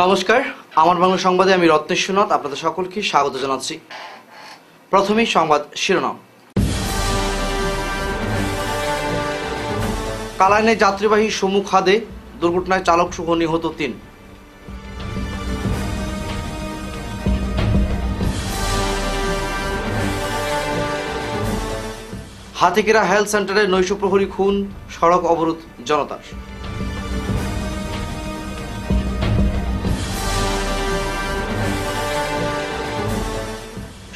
নমস্কার, আমার বাংলা সংবাদে আমি রত্নেশ্বরনাথ আপনাদের সকলকে স্বাগত জানাচ্ছি। প্রথমেই সংবাদ শিরোনাম। কালাইনে যাত্রীবাহী সুমুখ খাদে দুর্ঘটনায় চালক সহ নিহত ৩। হাতিকেরা হেলথ সেন্টারে নৈশ প্রহরী খুন, সড়ক অবরোধ জনতার।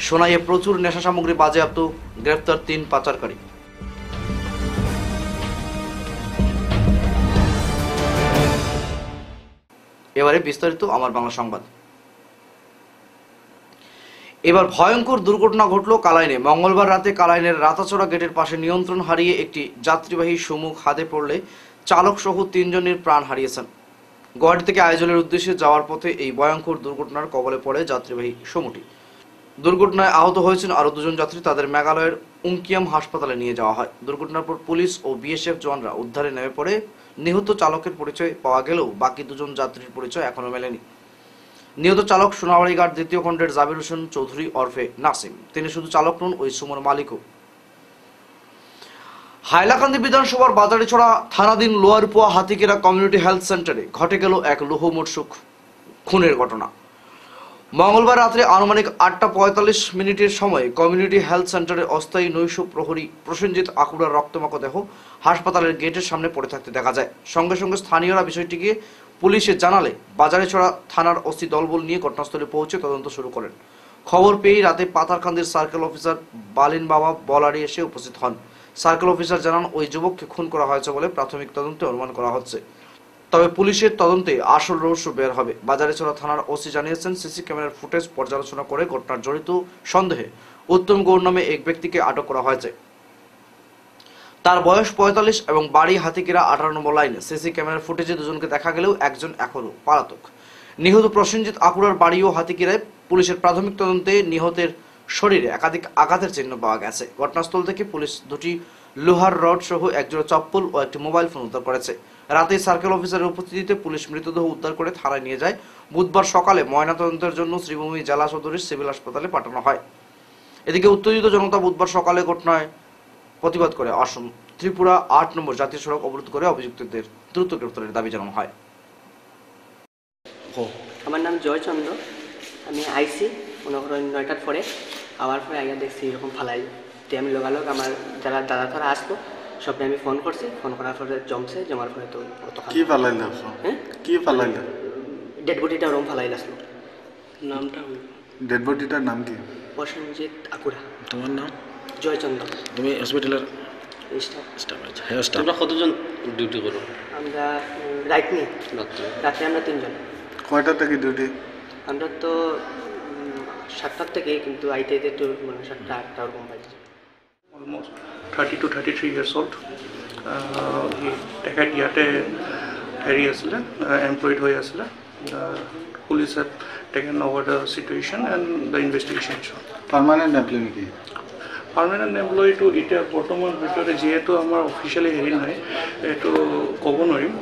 সোনাইয়ে প্রচুর নেশা সামগ্রী বাজেয়াপ্ত, গ্রেফতার ৩ পাচারকারী। এবারে বিস্তারিত আমার বাংলা সংবাদ। এবার ভয়ঙ্কর দুর্ঘটনা ঘটল কালাইনে। মঙ্গলবার রাতে কালাইনের রাতাচড়া গেটের পাশে নিয়ন্ত্রণ হারিয়ে একটি যাত্রীবাহী সুমুখ খাদে পড়লে চালক সহ ৩ জনের প্রাণ হারিয়েছেন। গুয়াহাটি থেকে আইজলের উদ্দেশ্যে যাওয়ার পথে এই ভয়ঙ্কর দুর্ঘটনার কবলে পড়ে যাত্রীবাহী সমুটি। দুর্ঘটনায় আহত হয়েছেন আরও ২ জন যাত্রী। তাদের মেঘালয়ের উমকিয়াম হাসপাতালে নিয়ে যাওয়া হয়। দুর্ঘটনার পর পুলিশ ও বিএসএফ জওয়ানরা উদ্ধারে নেমে পড়ে। নিহত চালকের পরিচয় পাওয়া গেলেও বাকি ২ জন যাত্রীর পরিচয় এখনো মেলেনি। নিহত চালক সোনাবাড়িঘাট ২য় খণ্ডের জাবির হোসেন চৌধুরী ওরফে নাসিম। তিনি শুধু চালক নন, ওই সুমোর মালিকও। হাইলাকান্দি বিধানসভার বাজারিছড়া থানাধীন লোয়ারপুয়া হাতিকেরা কমিউনিটি হেলথ সেন্টারে ঘটে গেল এক লোহমোটসুক খুনের ঘটনা। মঙ্গলবার রাত্রে আনুমানিক ৮টা ৪৫ সময় কমিউনিটি হেলথ সেন্টারে অস্থায়ী নৈশ প্রহরী প্রসেনজিৎ আকুড়ার রক্তমাখা দেহ হাসপাতালের গেটের সামনে পড়ে থাকতে দেখা যায়। সঙ্গে সঙ্গে স্থানীয়রা বিষয়টিকে পুলিশে জানালে বাজারিছড়া থানার ওসি দলবল নিয়ে ঘটনাস্থলে পৌঁছে তদন্ত শুরু করেন। খবর পেয়েই রাতে পাথারকান্দির সার্কেল অফিসার বালিন বাবা বলারি এসে উপস্থিত হন। সার্কেল অফিসার জানান ওই যুবককে খুন করা হয়েছে বলে প্রাথমিক তদন্তে অনুমান করা হচ্ছে। তবে পুলিশের তদন্তে আসল রহস্য বের হবে। বাজারিছড়া থানার ওসি জানিয়েছেন, সিসি ক্যামেরার ফুটেজ পর্যালোচনা করে ঘটনার জড়িত সন্দেহে উত্তম গৌর নামে এক ব্যক্তিকে আটক করা হয়েছে। তার বয়স ৪৫ এবং বাড়ি হাতিকেরা ১৮ নম্বর লাইনে। সিসি ক্যামেরার ফুটেজে ২ জনকে দেখা গেলেও একজন এখনও পলাতক। নিহত প্রসেনজিৎ আকুড়ার বাড়িও হাতিকেরায়। পুলিশের প্রাথমিক তদন্তে নিহতের শরীরে একাধিক আঘাতের চিহ্ন পাওয়া গেছে। ঘটনাস্থল থেকে পুলিশ ২টি লোহার রড সহ একজোড়া চপ্পল ও একটি মোবাইল ফোন উদ্ধার করেছে। রাতে সার্কেল অফিসারের উপস্থিতিতে পুলিশ মৃতদেহ উদ্ধার করে থানায় নিয়ে যায়। বুধবার সকালে ময়নাতদন্তের জন্য শ্রীভূমি জেলা সদরের সিভিল হাসপাতালে পাঠানো হয়। এদিকে উত্তেজিত জনতা বুধবার সকালে ঘটনায় প্রতিবাদ করে অসম ত্রিপুরা ৮ নম্বর জাতীয় সড়ক অবরোধ করে অভিযুক্তদের দ্রুত গ্রেফতারের দাবি জানানো হয়। আমার নাম জয় চন্দ্র। আমি আইসি মনে করেন ৯টার পরে আবার পরে আইয়া দেখছি এরকম ফালাই। তো আমি লোকালোক আমার যারা দাদা তারা আসলো সবকে আমি ফোন করছি। ফোন করার পরে জমার পরে তো কি ফালাইল? হ্যাঁ, কি ফালাইল? ডেড বডিটা ওরকম ফালাই আসলো। নামটা ডেড বডিটার নাম কি? প্রসেনজিৎ আকুড়া। তোমার নাম? জয়চন্দ্র। তুমি হসপিটালের স্টাফ? হ্যাঁ, স্টাফ। তোমরা কতজন ডিউটি করো? আমরা রাইট নিয়ে রাত্রে আমরা ৩ জন। কয়টা থেকে ডিউটি? আমরা তো ৭টার থেকে, কিন্তু আইতে একটু মানে ৭টা ৮টা ওরকম বাজে। Almost 30 to 33 years old. তেখেত ইয়াতে হেৰি আছিলে, এমপ্লয়েড হৈ আছিলে। Police have taken over the situation and the investigation. Permanent employee নেকি? পাৰ্মানেণ্ট এমপ্লয়িটো এতিয়া বৰ্তমান ভিতৰতে যিহেতু আমাৰ অফিচিয়েলি হেৰি নাই, এইটো ক'ব নোৱাৰিম।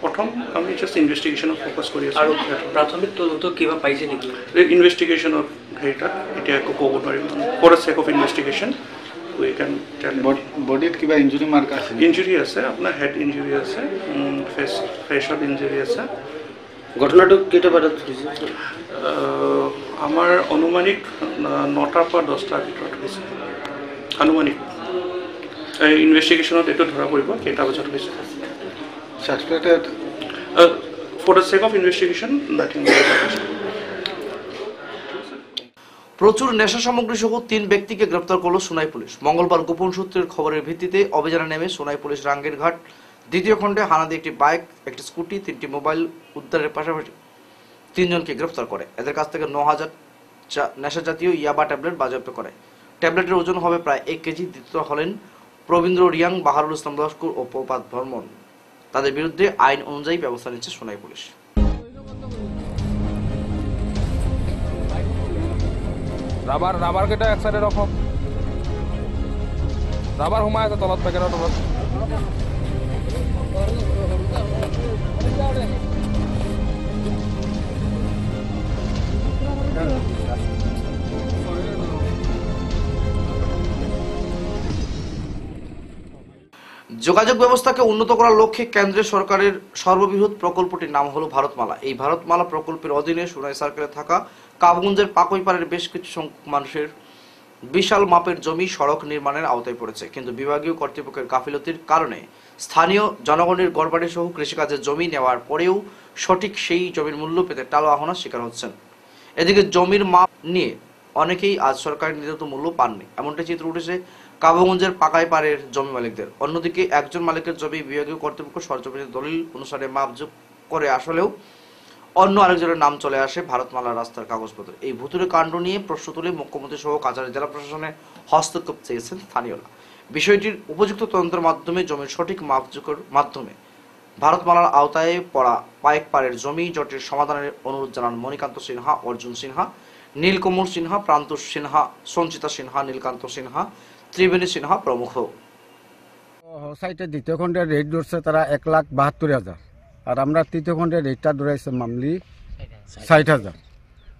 প্ৰথম আমি জাষ্ট ইনভেষ্টিগেশ্যনত ফ'কাছ কৰি আছোঁ। আৰু প্ৰাথমিক তদন্ত কিবা পাইছে নেকি? ইনভেষ্টিগেশ্যনত হেৰিটাত এতিয়া একো ক'ব নোৱাৰিম। For the sake of investigation we can tell. বডিত কিবা ইঞ্জুৰি মাৰ্ক আছে? ইঞ্জুৰি আছে, আপোনাৰ হেড ইঞ্জুৰি আছে, ফেচত ইঞ্জুৰি আছে। ঘটনাটো কেইটা বজাত হৈছে? আমাৰ আনুমানিক ৯টাৰ পৰা ১০টাৰ ভিতৰত হৈছে। আনুমানিক ইনভেষ্টিগেশ্যনত এইটো ধৰা পৰিব কেইটা বজাত হৈছে। Suspected for the sake of investigation nothing. প্রচুর নেশা সামগ্রী সহ ৩ ব্যক্তিকে গ্রেপ্তার করল সোনাই পুলিশ। মঙ্গলবার গোপন সূত্রের খবরের ভিত্তিতে অভিযানে নেমে সোনাই পুলিশ রাঙ্গের ঘাট ২য় খণ্ডে হানা দিয়ে একটি বাইক, একটি স্কুটি, ৩টি মোবাইল উদ্ধারের পাশাপাশি ৩ জনকে গ্রেপ্তার করে। এদের কাছ থেকে ৯,০০০ নেশা জাতীয় ইয়াবা ট্যাবলেট বাজেয়াপ্ত করে। ট্যাবলেটের ওজন হবে প্রায় ১ কেজি। ধৃত হলেন প্রবীন্দ্র রিয়াং, বাহারুল ইসলাম লস্কর ও প্রপাত ভর্মন। তাদের বিরুদ্ধে আইন অনুযায়ী ব্যবস্থা নিচ্ছে সোনাই পুলিশ। রাবার কেইটা এক সাইডে রাখক। রাবার সোমাই আছে তলত, পেকেটৰ তলত। যোগাযোগ ব্যবস্থাকে উন্নত করার লক্ষ্যে কেন্দ্রীয় সরকারের সর্ববৃহৎ প্রকল্পটির নাম হলো ভারতমালা। এই ভারতমালা প্রকল্পের অধীনে সোনাই সার্কেলে থাকা কাবগঞ্জের পাকইপাড়ের বেশ কিছু সংখ্যক মানুষের বিশাল মাপের জমি সড়ক নির্মাণের আওতায় পড়েছে, কিন্তু বিভাগীয় কর্তৃপক্ষের গাফিলতির কারণে স্থানীয় জনগণের গড়বাড়ি সহ কৃষিকাজের জমি নেওয়ার পরেও সঠিক সেই জমির মূল্য পেতে টালবাহানার শিকার হচ্ছেন। এদিকে জমির মাপ নিয়ে অনেকেই আজ সরকারের নির্ধারিত মূল্য পাননি, এমনটা চিত্র উঠেছে কাবগঞ্জের পাকাইপাড়ের জমি মালিকদের। অন্যদিকে একজন মালিকের জমি বিভাগীয় কর্তৃপক্ষ সরজমিনের দলিল অনুসারে মাপযোগ করে আসলেও অন্য আরেকজনের নাম চলে আসে ভারতমালা রাস্তার কাগজপত্র। এই ভুতুড়ে কাণ্ড নিয়ে প্রশ্ন তুলে মুখ্যমন্ত্রী সহ কাছাড় জেলা প্রশাসনের হস্তক্ষেপ চেয়েছেন স্থানীয়রা। বিষয়টির উপযুক্ত তদন্তের মাধ্যমে জমির সঠিক মাপযোগের মাধ্যমে ভারতমালার আওতায় পড়া পাইকপাড়ের জমি জটের সমাধানের অনুরোধ জানান মণিকান্ত সিনহা, অর্জুন সিনহা, নীলকমল সিনহা, প্রান্তোষ সিনহা, সঞ্চিতা সিনহা, নীলকান্ত সিনহা, ত্রিবেণী সিনহা প্রমুখ। সাইটে দ্বিতীয় খণ্ডের রেট ধরছে তারা 1,72,000, আর আমরা তৃতীয় খণ্ডের রেটটা ধরাইছে মামলি 60,000।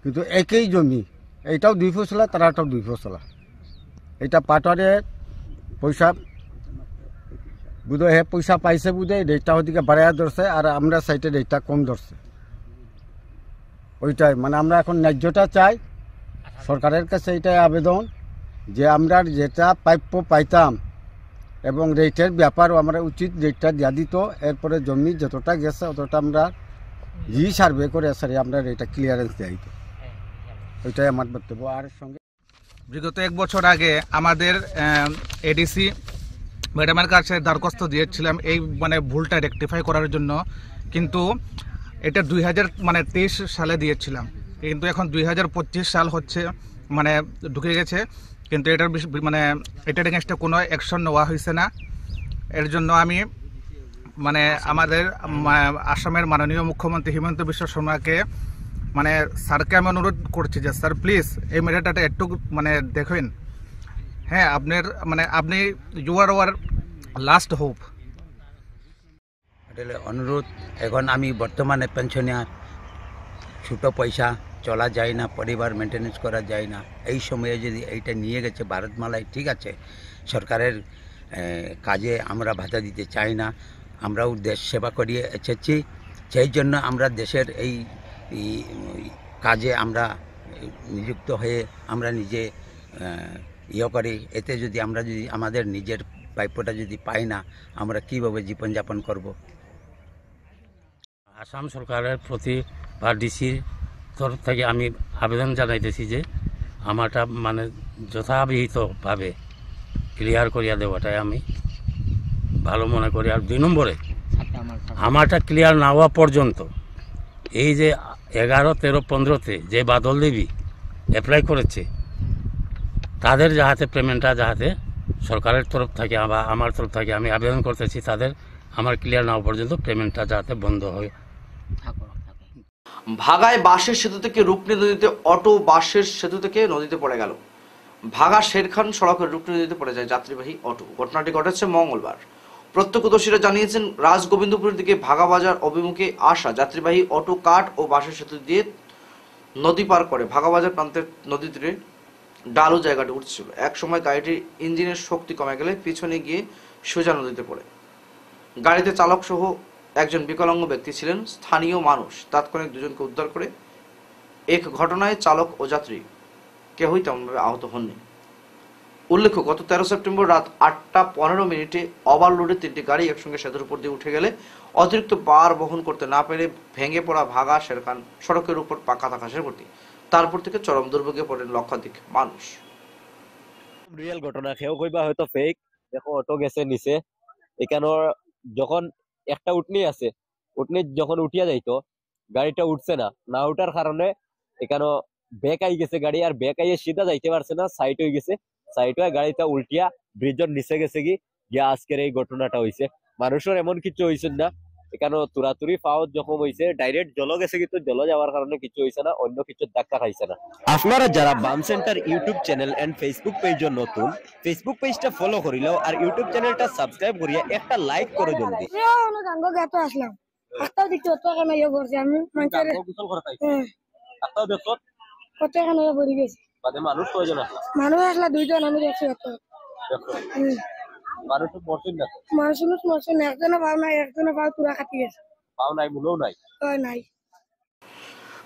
কিন্তু একই জমি, এইটাও 2 ফসলা, তারাটাও 2 ফসলা। এটা পাটরে পয়সা বুধহয় পয়সা পাইছে বুধে রেটটা ওদিকে বাড়াইয়া ধরছে, আর আমরা সাইটে রেটটা কম ধরছে। ওইটাই মানে আমরা এখন ন্যায্যটা চাই সরকারের কাছে, এইটাই আবেদন যে আমরা যেটা প্রাপ্য পাইতাম এবং রেটের ব্যাপারও আমরা উচিত রেটটা দিয়া দিত। এরপরে জমি যতটা গেছে অতটা আমরা সার্ভে করে সারি আমরা রেটটা ক্লিয়ারেন্স দেওয়া দিত। ওইটাই আমার বক্তব্য। আর সঙ্গে বিগত 1 বছর আগে আমাদের এডিসি ম্যাডামের কাছে দরখাস্ত দিয়েছিলাম এই মানে ভুলটা রেকটিফাই করার জন্য, কিন্তু এটা 2023 সালে দিয়েছিলাম, কিন্তু এখন 2025 সাল হচ্ছে মানে ঢুকে গেছে, কিন্তু এটার মানে এটার এগেনস্টে কোনো অ্যাকশন নেওয়া হয়েছে না। এর জন্য আমি মানে আমাদের আসামের মাননীয় মুখ্যমন্ত্রী হিমন্ত বিশ্ব শর্মাকে মানে স্যারকে আমি অনুরোধ করছি যে স্যার প্লিজ এই ম্যাটারটা একটু মানে দেখেন। হ্যাঁ, আপনার মানে আপনি you are our last hope. অনুরোধ, এখন আমি বর্তমানে পেনশনিয়ার, ছোটো পয়সা চলা যায় না, পরিবার মেনটেনেন্স করা যায় না। এই সময়ে যদি এইটা নিয়ে গেছে ভারতমালায়, ঠিক আছে, সরকারের কাজে আমরা বাধা দিতে চাই না। আমরাও দেশ সেবা করিয়ে এসেছি, সেই জন্য আমরা দেশের এই কাজে আমরা নিযুক্ত হয়ে আমরা নিজে করি। এতে যদি আমরা যদি আমাদের নিজের প্রাপ্যটা যদি পাই না, আমরা কীভাবে জীবনযাপন করব? আসাম সরকারের প্রতি বা ডিসির তরফ থেকে আমি আবেদন জানাইতেছি যে আমারটা মানে যথাবিহিতভাবে ক্লিয়ার করিয়া দেওয়াটাই আমি ভালো মনে করি। আর 2 নম্বরে আমারটা ক্লিয়ার না হওয়া পর্যন্ত এই যে 11, 13, 15-তে যে বাদল দেবী অ্যাপ্লাই করেছে তাদের যাহাতে পেমেন্টটা যাহাতে সরকারের তরফ থেকে বা আমার তরফ থেকে আমি আবেদন করতেছি তাদের আমার ক্লিয়ার না হওয়া পর্যন্ত পেমেন্টটা যাতে বন্ধ হয়। ভাগায় বাঁশের সেতু থেকে রূপনী নদীতে অটো বাঁশের সেতু থেকে নদীতে পড়ে গেল। ভাগা শেরখান সড়কের রূপনী নদীতে পড়ে যায় যাত্রীবাহী অটো। ঘটনাটি ঘটেছে মঙ্গলবার। প্রত্যক্ষদর্শীরা জানিয়েছেন রাজগোবিন্দপুরের দিকে ভাগা বাজার অভিমুখে আসা যাত্রীবাহী অটো কাঠ ও বাঁশের সেতু দিয়ে নদী পার করে ভাগা বাজার প্রান্তের নদী তীরে ডালু জায়গাটি উঠছিল। এক সময় গাড়িটির ইঞ্জিনের শক্তি কমে গেলে পিছনে গিয়ে সোজা নদীতে পড়ে। গাড়িতে চালক সহ একজন বিকলাঙ্গ ব্যক্তি ছিলেন। স্থানীয় মানুষ তাৎক্ষণিক 2 জনকে উদ্ধার করে। এক ঘটনায় চালক ও যাত্রী কেউই তেমনভাবে আহত হননি। উল্লেখ্য, গত 13 সেপ্টেম্বর রাত 8:15 ওভারলোডে 3টি গাড়ি একসঙ্গে সেতুর উপর দিয়ে উঠে গেলে অতিরিক্ত বার বহন করতে না পেরে ভেঙে পড়া ভাগা শেরখান সড়কের উপর পাকা থাকা সেতুটি। তারপর থেকে চরম দুর্ভোগে পড়েন লক্ষাধিক মানুষ। রিয়েল ঘটনা, কেউ কইবা হয়তো ফেক। দেখো অটো গেছে নিচে, এখানে যখন একটা উঠনি আছে, উঠনি যখন উঠিয়া যাইতো গাড়িটা উঠছে না, না উঠার কারণে এখানে ব্যাক আই গেছে গাড়ি, আর ব্যাক আইয়ে সিধা যাইতে পারছে না, সাইড হয়ে গেছে। সাইড হয়ে গাড়িটা উল্টিয়া ব্রিজের নিচে গেছে গিয়া আজকের এই ঘটনাটা হয়েছে। মানুষের এমন কিছু হয়েছে না, এখানে তুরাতুরি পাওয়ার যখন হয়েছে ডাইরেক্ট জল গেছে, কিন্তু জল যাওয়ার কারণে কিছু হয়েছে না, অন্য কিছু ধাক্কা খাইছে না। আপনারা যারা বাম centre YouTube channel and Facebook পেজের নতুন, ফেসবুক পেজটা ফলো করিলাও আর ইউটিউব চ্যানেলটা সাবস্ক্রাইব করিয়া একটা লাইক করে জলদি। আসলাম আস্তাও দিতে তো কেন ইয়ে করছি আমি মানুষের গোসল করতে আস্তাও দেখো কত কেন ইয়ে পড়ে গেছে। বাদে মানুষ কয়জন আসলো? মানুষ আসলা 2 জন, আমি দেখছি কত। মানুষ মরছেন না মানুষ মরছে না, একজনে পাও নাই, একজনে পাও তুরা খাটি গেছে, পাও নাই মূলেও নাই নাই।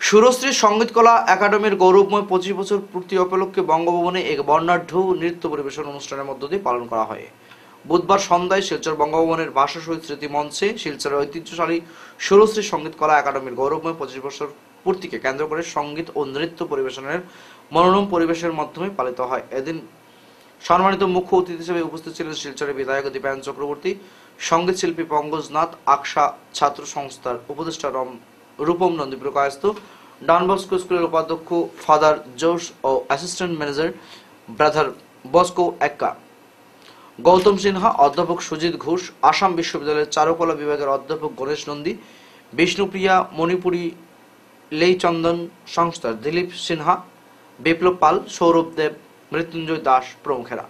সুরশ্রী সঙ্গীতকলা একাডেমির গৌরবময় 25 বছর পূর্তি উপলক্ষে বঙ্গভবনে এক বর্ণাঢ্য নৃত্য পরিবেশন অনুষ্ঠানের মধ্য দিয়ে পালন করা হয়। বুধবার সন্ধ্যায় শিলচর বঙ্গভবনের ভাষা শহীদ স্মৃতি মঞ্চে শিলচরের ঐতিহ্যশালী সুরশ্রী সঙ্গীতকলা একাডেমির গৌরবময় 25 বছর পূর্তিকে কেন্দ্র করে সঙ্গীত ও নৃত্য পরিবেশনের মনোরম পরিবেশের মাধ্যমে পালিত হয়। এদিন সম্মানিত মুখ্য অতিথি হিসেবে উপস্থিত ছিলেন শিলচরের বিধায়ক দীপায়ন চক্রবর্তী, সঙ্গীত শিল্পী পঙ্কজ নাথ, আকশা ছাত্র সংস্থার উপদেষ্টা রূপম নন্দী প্রকাশত, ডন বস্কো স্কুলের উপাধ্যক্ষ ফাদার জোশ ও অ্যাসিস্ট্যান্ট ম্যানেজার ব্রাদার বস্কো এক্কা, গৌতম সিনহা, অধ্যাপক সুজিত ঘোষ, আসাম বিশ্ববিদ্যালয়ের চারুকলা বিভাগের অধ্যাপক গণেশ নন্দী, বিষ্ণুপ্রিয়া মণিপুরী লেইচন্দন সংস্থার দিলীপ সিনহা, বিপ্লব পাল, সৌরভ দেব, মৃত্যুঞ্জয় দাস প্রমুখেরা।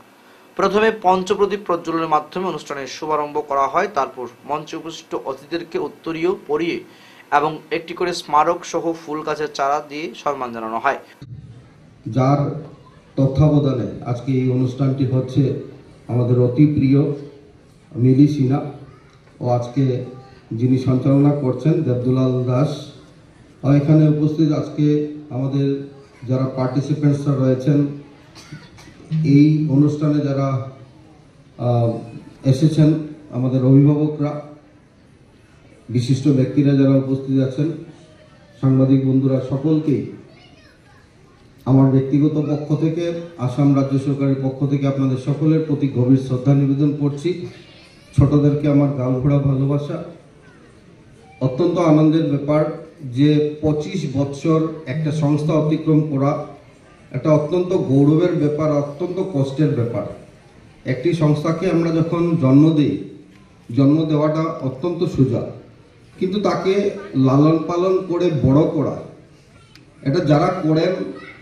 প্রথমে পঞ্চপ্রদীপ প্রজ্বলনের মাধ্যমে অনুষ্ঠানের শুভারম্ভ করা হয়। তারপর মঞ্চে উপস্থিত অতিথিদেরকে উত্তরীয় পরিয়ে এবং একটি করে স্মারক সহ ফুল গাছের চারা দিয়ে সম্মান জানানো হয়। যার তত্ত্বাবধানে আজকে এই অনুষ্ঠানটি হচ্ছে আমাদের অতি প্রিয় মিলি সিনহা ও আজকে যিনি সঞ্চালনা করছেন দেবদুলাল দাস। এখানে উপস্থিত আজকে আমাদের যারা পার্টিসিপেন্টসরা রয়েছেন, এই অনুষ্ঠানে যারা এসেছেন, আমাদের অভিভাবকরা, বিশিষ্ট ব্যক্তিরা যারা উপস্থিত আছেন, সাংবাদিক বন্ধুরা, সকলকেই আমার ব্যক্তিগত পক্ষ থেকে, আসাম রাজ্য সরকারের পক্ষ থেকে আপনাদের সকলের প্রতি গভীর শ্রদ্ধা নিবেদন করছি। ছোটদেরকে আমার গালভরা ভালোবাসা। অত্যন্ত আনন্দের ব্যাপার যে 25 বছর একটা সংস্থা অতিক্রম করা একটা অত্যন্ত গৌরবের ব্যাপার, অত্যন্ত কষ্টের ব্যাপার। একটি সংস্থাকে আমরা যখন জন্ম দিই, জন্ম দেওয়াটা অত্যন্ত সোজা, কিন্তু তাকে লালন পালন করে বড় করা, এটা যারা করেন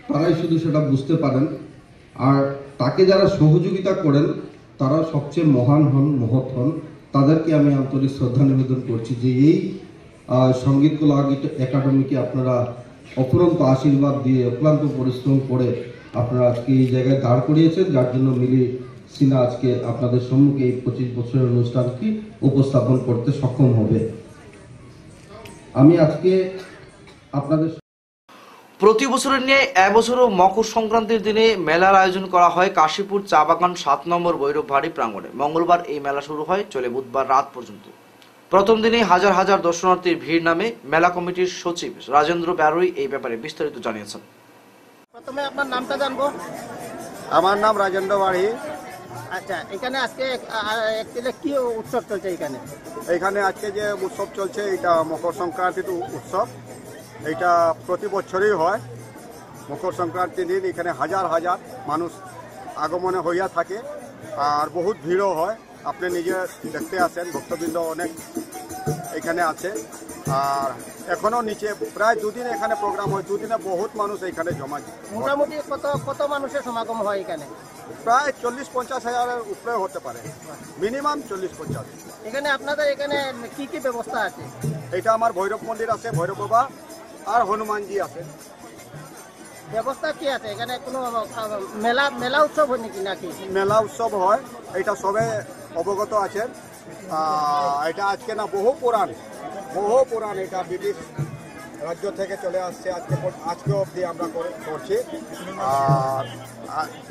তারাই শুধু সেটা বুঝতে পারেন। আর তাকে যারা সহযোগিতা করেন তারা সবচেয়ে মহান হন, মহৎ হন। তাদেরকে আমি আন্তরিক শ্রদ্ধা নিবেদন করছি যে এই সঙ্গীতকলা একাডেমিকে আপনারা অফুরন্ত আশীর্বাদ দিয়ে, অক্লান্ত পরিশ্রম করে আপনারা আজকে এই জায়গায় দাঁড় করিয়েছেন, যার জন্য মিলি সিনহা আজকে আপনাদের সম্মুখে এই 25 বছরের অনুষ্ঠানটি উপস্থাপন করতে সক্ষম হবে। আমি আজকে আপনাদের প্রতি বছরের নিয়ে এবছরও মকর সংক্রান্তির দিনে মেলার আয়োজন করা হয় কাশীপুর চা বাগান 7 নম্বর ভৈরব বাড়ি প্রাঙ্গণে। মঙ্গলবার এই মেলা শুরু হয়, চলে বুধবার রাত পর্যন্ত। প্রথম দিনে হাজার হাজার দর্শনার্থীর ভিড় নামে মেলা কমিটির সচিব রাজেন্দ্র ব্যারুই এই ব্যাপারে বিস্তারিত জানিয়েছেন। প্রথমে আপনার নামটা জানবো। আমার নাম রাজেন্দ্র বাড়ি। আচ্ছা, এখানে আজকে একচুয়ালি কি উৎসব চলছে এখানে? এখানে আজকে যে উৎসব চলছে এটা মকর সংক্রান্তির উৎসব। এটা প্রতি বছরই হয়। মকর সংক্রান্তির দিন এখানে হাজার হাজার মানুষ আগমনে হইয়া থাকে আর বহুত ভিড়ও হয়। আপনি নিজে দেখতে আসেন, ভক্তবৃন্দ অনেক এখানে আছে। আর এখনো নিচে প্রায় দুদিন এখানে প্রোগ্রাম হয়, দুদিনে বহুত মানুষ এখানে জমা। মোটামুটি কত মানুষের সমাগম হয় এখানে? প্রায় 40-50 হাজারের উপরে হতে পারে, মিনিমাম 40-50। এখানে আপনাদের এখানে কি কি ব্যবস্থা আছে? এটা আমার ভৈরব মন্দির আছে, ভৈরব বাবা আর হনুমানজি আছে। ব্যবস্থা কি আছে এখানে? কোনো মেলা উৎসব হয় নাকি? মেলা উৎসব হয়, এটা সবে অবগত আছেন। এটা আজকে না, বহু পুরাণ। এটা ব্রিটিশ রাজ্য থেকে চলে আসছে, আজকে অবধি আমরা করছি। আর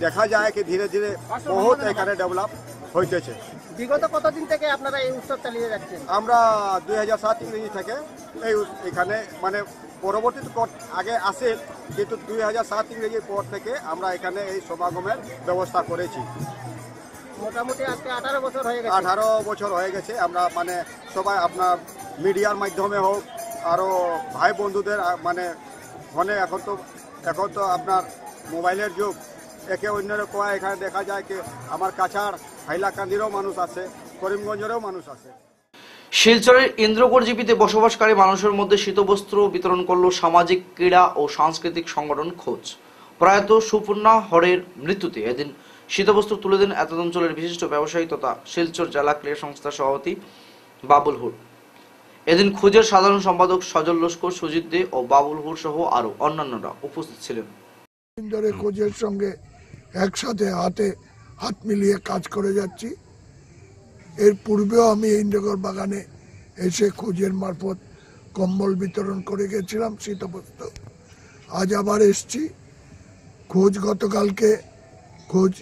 দেখা যায় কি ধীরে ধীরে বহুত এখানে ডেভেলপ হইতেছে। বিগত কতদিন থেকে আপনারা এই উৎসব চালিয়ে যাচ্ছেন? আমরা 2007 ইংরেজি থেকে এখানে মানে পরবর্তী আগে আসে, কিন্তু 2007 ইংরেজির পর থেকে আমরা এখানে এই সমাগমের ব্যবস্থা করেছি। মোটামুটি আজকে 18 বছর হয়ে গেছে। 18 বছর হয়ে গেছে। আমরা মানে সবাই আপনার মিডিয়ার মাধ্যমে হোক, আরও ভাই বন্ধুদের মানে ফোনে, এখন তো আপনার মোবাইলের যুগ, একে অন্যের কোয়া এখানে দেখা যায় কি আমার কাছাড় হাইলাকান্দিরও মানুষ আছে, করিমগঞ্জেরও মানুষ আছে। শিলচরের ইন্দ্রগড় জিপিতে বসবাসকারী মানুষের মধ্যে শীতবস্ত্র বিতরণ করল সামাজিক, ক্রীড়া ও সাংস্কৃতিক সংগঠন খোঁজ। প্রয়াত সুপর্ণা হরের মৃত্যুতে এদিন শীতবস্ত্র তুলে দেন এতদ অঞ্চলের বিশিষ্ট ব্যবসায়ী তথা শিলচর জেলা ক্রীড়া সংস্থার সভাপতি বাবুল হুর। এদিন খোঁজের সাধারণ সম্পাদক সজল লস্কর, সুজিত দে ও বাবুল হুর সহ আরো অন্যান্যরা উপস্থিত ছিলেন। খোঁজের সঙ্গে একসাথে হাতে হাত মিলিয়ে কাজ করে যাচ্ছি এর পূর্বেও আমি ইন্দ্রগড় বাগানে এসে খোঁজের মারফত কম্বল বিতরণ করে গেছিলাম শীতবস্ত্র। আজ আবার এসছি। খোঁজ গতকালকে খোঁজ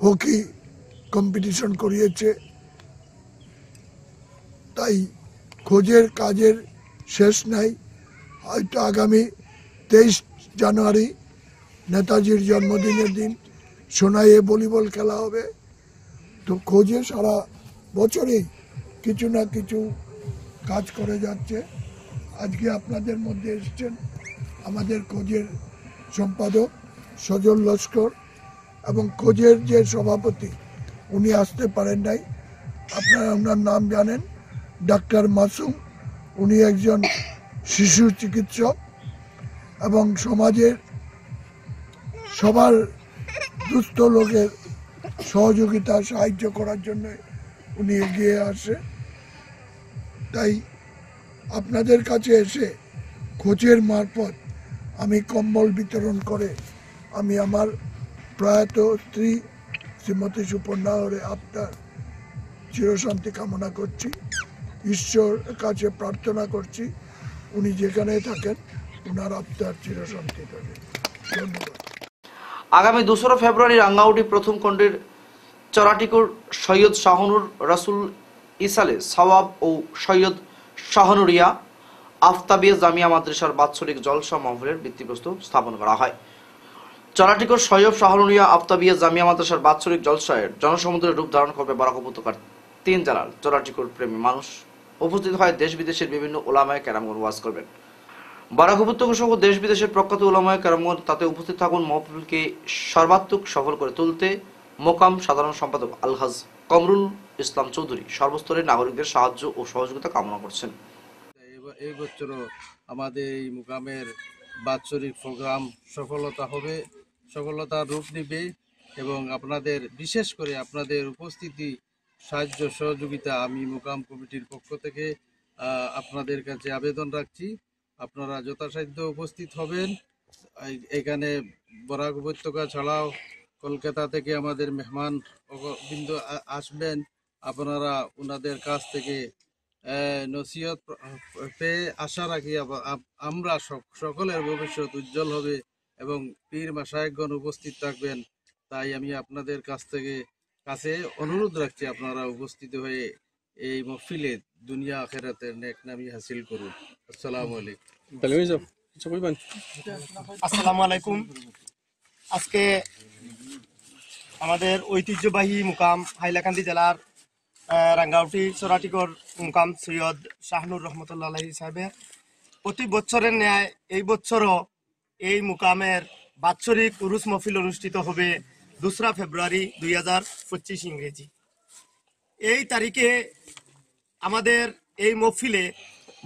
হকি কম্পিটিশন করিয়েছে, তাই খোঁজের কাজের শেষ নাই। হয়তো আগামী 23 জানুয়ারি নেতাজির জন্মদিনের দিন সোনাইয়ে ভলিবল খেলা হবে। তো খোঁজে সারা বছরেই কিছু না কিছু কাজ করে যাচ্ছে। আজকে আপনাদের মধ্যে এসছেন আমাদের খোঁজের সম্পাদক সজল লস্কর এবং খোঁজের যে সভাপতি, উনি আসতে পারেন নাই। আপনারা ওনার নাম জানেন, ডাক্তার মাসুম। উনি একজন শিশু চিকিৎসক এবং সমাজের সবার দুস্থ লোকের সহযোগিতা সাহায্য করার জন্য উনি এগিয়ে আসে। তাই আপনাদের কাছে এসে খোঁজের মারফত আমি কম্বল বিতরণ করে আমি আমার প্রয়াত স্ত্রী শ্রীমতী সুপর্ণা হরে আপনার চিরশান্তি কামনা করছি। ঈশ্বরের কাছে প্রার্থনা করছি উনি যেখানে থাকেন ওনার আত্মার চিরশান্তি থাকে। ধন্যবাদ। আগামী 2 ফেব্রুয়ারি রাঙ্গাউটি প্রথম খণ্ডের চরাটিকুর সৈয়দ শাহনুর রাসুল ইসালে সওয়াব ও সৈয়দ শাহনুরিয়া আফতাবিয়া জামিয়া মাদ্রাসার বাৎসরিক জলসা মাহফিলের ভিত্তিপ্রস্তর স্থাপন করা হয়। চরাটিকুর সৈয়দ শাহনুরিয়া আফতাবিয়া জামিয়া মাদ্রাসার বাৎসরিক জলসায়ের জনসমুদ্রের রূপ ধারণ করবে বরাক উপত্যকার 3 জেলার চরাটিকুর প্রেমী মানুষ। উপস্থিত হয় দেশ বিদেশের বিভিন্ন ওলামায়ে কেরামগণ ওয়াজ করবেন। বরাক উপত্যকা সহ দেশ বিদেশের প্রখ্যাত ওলামায়ে কেরামগণ তাতে উপস্থিত থাকুন। মাহফিলকে সর্বাত্মক সফল করে তুলতে মোকাম সাধারণ সম্পাদক আলহাজ কমরুল ইসলাম চৌধুরী সর্বস্তরের নাগরিকদের সাহায্য ও সহযোগিতা কামনা করছেন। এই বছরও আমাদের এই মুকামের বাৎসরিক প্রোগ্রাম সফলতার রূপ নেবে এবং আপনাদের বিশেষ করে আপনাদের উপস্থিতি সাহায্য সহযোগিতা আমি মুকাম কমিটির পক্ষ থেকে আপনাদের কাছে আবেদন রাখছি। আপনারা যথাসাধ্য উপস্থিত হবেন। এখানে বরাক উপত্যকা ছাড়াও কলকাতা থেকে আমাদের মেহমান বৃন্দ আসবেন। আপনারা ওনাদের কাছ থেকে নসিহত পেয়ে আশা রাখি আমরা সকলের ভবিষ্যৎ উজ্জ্বল হবে এবং পীর মাশায়েখগণ উপস্থিত থাকবেন। তাই আমি আপনাদের কাছে অনুরোধ রাখছি আপনারা উপস্থিত হয়ে এই মহফিলে দুনিয়া আখিরাতের নেকনামি হাসিল করুন। আসসালামু আলাইকুম। আসসালামু আলাইকুম। আজকে আমাদের ঐতিহ্যবাহী মুকাম হাইলাকান্দি জেলার রাঙ্গাউটি চরাটিকর মুকাম সৈয়দ শাহনুর রহমতুল্লাহ আলাইহি সাহেবের প্রতি বছরের ন্যায় এই বছরও এই মুকামের বাৎসরিক উরুস মহফিল অনুষ্ঠিত হবে 2 ফেব্রুয়ারি 2025 ইংরেজি। এই তারিখে আমাদের এই মহফিলে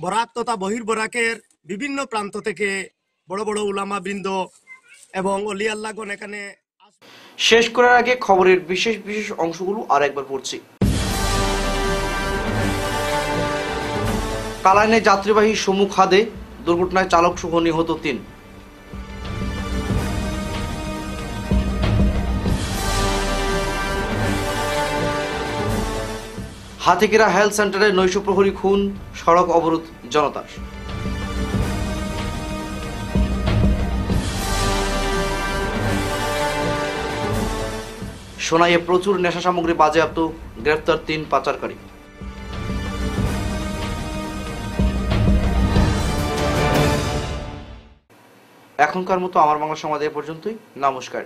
বরাক তথা বহির বরাকের বিভিন্ন প্রান্ত থেকে বড় বড় উলামা বৃন্দ এবং অলি আল্লাহগণ এখানে শেষ করার আগে খবরের বিশেষ অংশগুলো আর একবার পড়ছি। কালাইনে যাত্রীবাহী সমু খাদে দুর্ঘটনায় চালক সহ নিহত 3। হাতিকেরা হেলথ সেন্টারে নৈশ প্রহরী খুন, সড়ক অবরোধ জনতার। সোনাইয়ে প্রচুর নেশা সামগ্রী বাজেয়াপ্ত, গ্রেফতার 3 পাচারকারী। এখনকার মতো আমার বাংলা সংবাদ এ পর্যন্তই। নমস্কার।